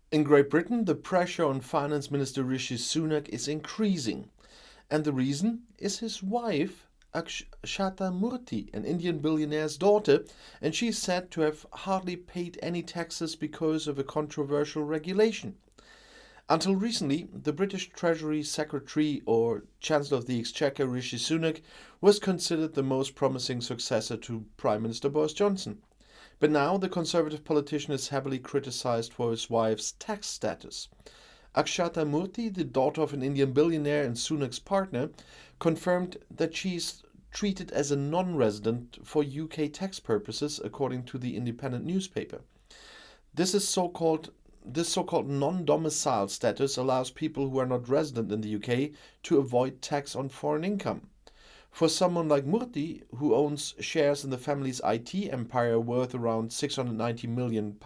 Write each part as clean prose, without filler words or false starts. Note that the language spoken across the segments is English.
In Great Britain, the pressure on Finance Minister Rishi Sunak is increasing, and the reason is his wife, Akshata Murthy, an Indian billionaire's daughter, and she's said to have hardly paid any taxes because of a controversial regulation. Until recently, the British Treasury Secretary or Chancellor of the Exchequer Rishi Sunak was considered the most promising successor to Prime Minister Boris Johnson. But now the Conservative politician is heavily criticized for his wife's tax status. Akshata Murty, the daughter of an Indian billionaire and Sunak's partner, confirmed that she's treated as a non-resident for UK tax purposes, according to the independent newspaper. This is so-called This so-called non-domicile status allows people who are not resident in the UK to avoid tax on foreign income. For someone like Murty, who owns shares in the family's IT empire worth around £690 million,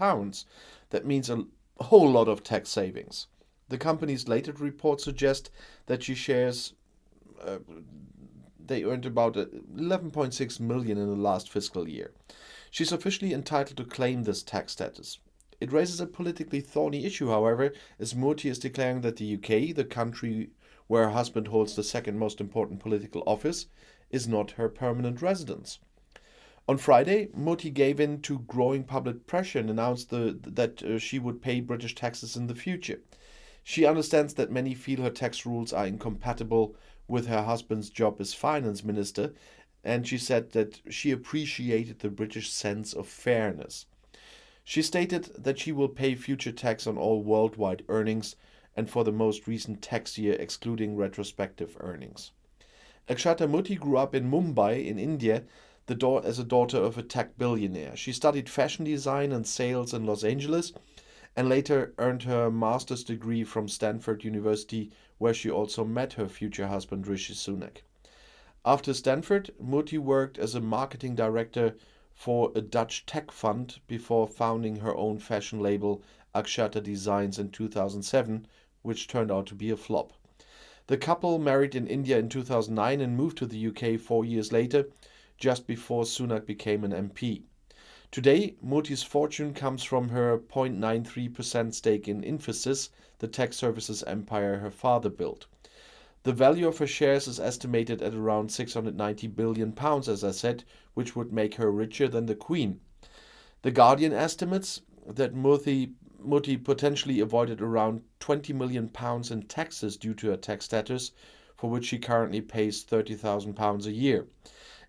that means a whole lot of tax savings. The company's latest report suggests that uh, they earned about 11.6 million in the last fiscal year. She's officially entitled to claim this tax status. It raises a politically thorny issue, however, as Murty is declaring that the UK, the country where her husband holds the second most important political office, is not her permanent residence. On Friday, Murty gave in to growing public pressure and announced that she would pay British taxes in the future. She understands that many feel her tax rules are incompatible with her husband's job as finance minister, and she said that she appreciated the British sense of fairness. She stated that she will pay future tax on all worldwide earnings and for the most recent tax year excluding retrospective earnings. Akshata Murty grew up in Mumbai in India as a daughter of a tech billionaire. She studied fashion design and sales in Los Angeles and later earned her master's degree from Stanford University, where she also met her future husband Rishi Sunak. After Stanford, Murty worked as a marketing director for a Dutch tech fund before founding her own fashion label Akshata Designs in 2007, which turned out to be a flop. The couple married in India in 2009 and moved to the UK 4 years later, just before Sunak became an MP. Today, Murty's fortune comes from her 0.93% stake in Infosys, the tech services empire her father built. The value of her shares is estimated at around £690 billion, as I said, which would make her richer than the Queen. The Guardian estimates that Murty potentially avoided around £20 million in taxes due to her tax status, for which she currently pays £30,000 a year.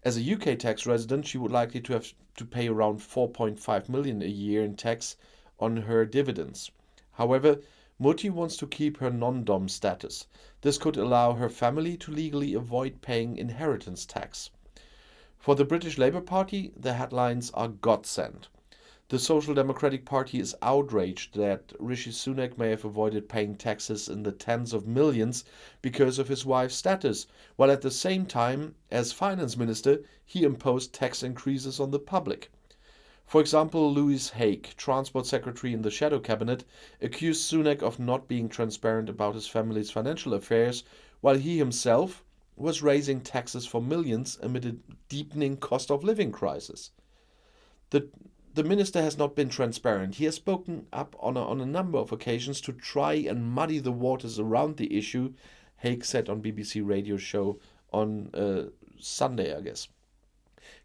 As a UK tax resident, she would likely to have to pay around 4.5 million a year in tax on her dividends. However, Murty wants to keep her non-dom status. This could allow her family to legally avoid paying inheritance tax. For the British Labour Party, the headlines are godsend. The Social Democratic Party is outraged that Rishi Sunak may have avoided paying taxes in the tens of millions because of his wife's status, while at the same time, as finance minister, he imposed tax increases on the public. For example, Louise Haigh, Transport Secretary in the Shadow Cabinet, accused Sunak of not being transparent about his family's financial affairs, while he himself was raising taxes for millions amid a deepening cost of living crisis. The the minister has not been transparent. He has spoken up on a number of occasions to try and muddy the waters around the issue, Haigh said on BBC radio show on Sunday, I guess.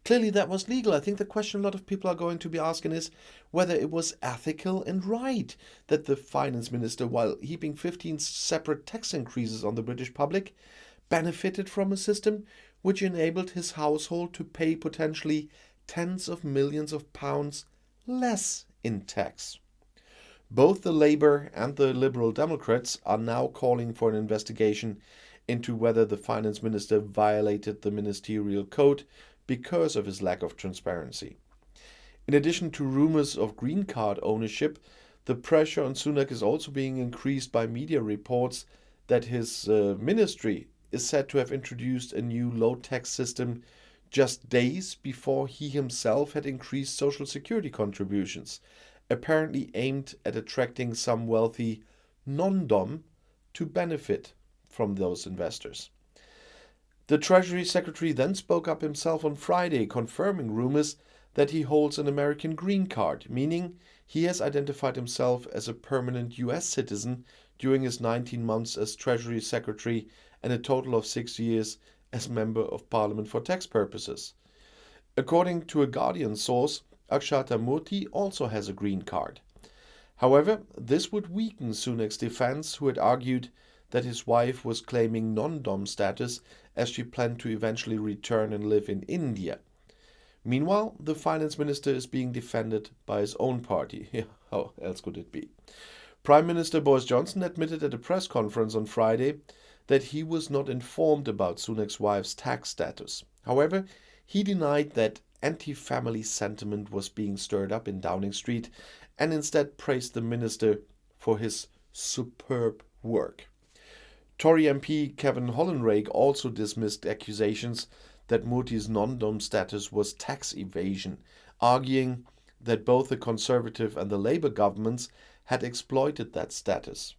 Clearly, that was legal. I think the question a lot of people are going to be asking is whether it was ethical and right that the finance minister, while heaping 15 separate tax increases on the British public, benefited from a system which enabled his household to pay potentially tens of millions of pounds less in tax. Both the Labour and the Liberal Democrats are now calling for an investigation into whether the finance minister violated the ministerial code because of his lack of transparency. In addition to rumours of green card ownership, the pressure on Sunak is also being increased by media reports that his ministry is said to have introduced a new low-tax system just days before he himself had increased social security contributions, apparently aimed at attracting some wealthy non-dom to benefit from those investors. The Treasury Secretary then spoke up himself on Friday, confirming rumors that he holds an American green card, meaning he has identified himself as a permanent US citizen during his 19 months as Treasury Secretary and a total of 6 years as Member of Parliament for tax purposes. According to a Guardian source, Akshata Murty also has a green card. However, this would weaken Sunak's defense, who had argued that his wife was claiming non-dom status as she planned to eventually return and live in India. Meanwhile, the finance minister is being defended by his own party. How else could it be? Prime Minister Boris Johnson admitted at a press conference on Friday that he was not informed about Sunak's wife's tax status. However, he denied that anti-family sentiment was being stirred up in Downing Street and instead praised the minister for his superb work. Tory MP Kevin Hollinrake also dismissed accusations that Murty's non-dom status was tax evasion, arguing that both the Conservative and the Labour governments had exploited that status.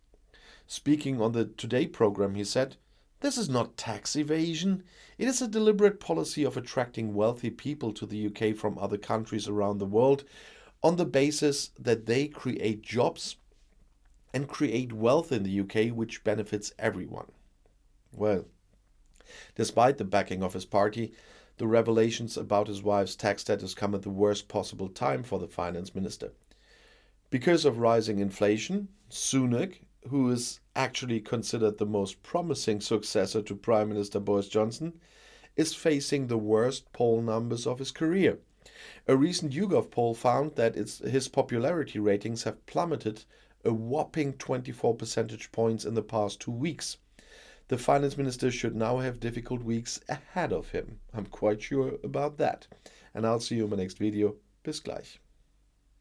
Speaking on the Today programme, he said, "This is not tax evasion. It is a deliberate policy of attracting wealthy people to the UK from other countries around the world on the basis that they create jobs and create wealth in the UK, which benefits everyone." Well, despite the backing of his party, the revelations about his wife's tax status come at the worst possible time for the finance minister. Because of rising inflation, Sunak, who is actually considered the most promising successor to Prime Minister Boris Johnson, is facing the worst poll numbers of his career. A recent YouGov poll found that his popularity ratings have plummeted a whopping 24 percentage points in the past 2 weeks. The finance minister should now have difficult weeks ahead of him. I'm quite sure about that. And I'll see you in my next video. Bis gleich.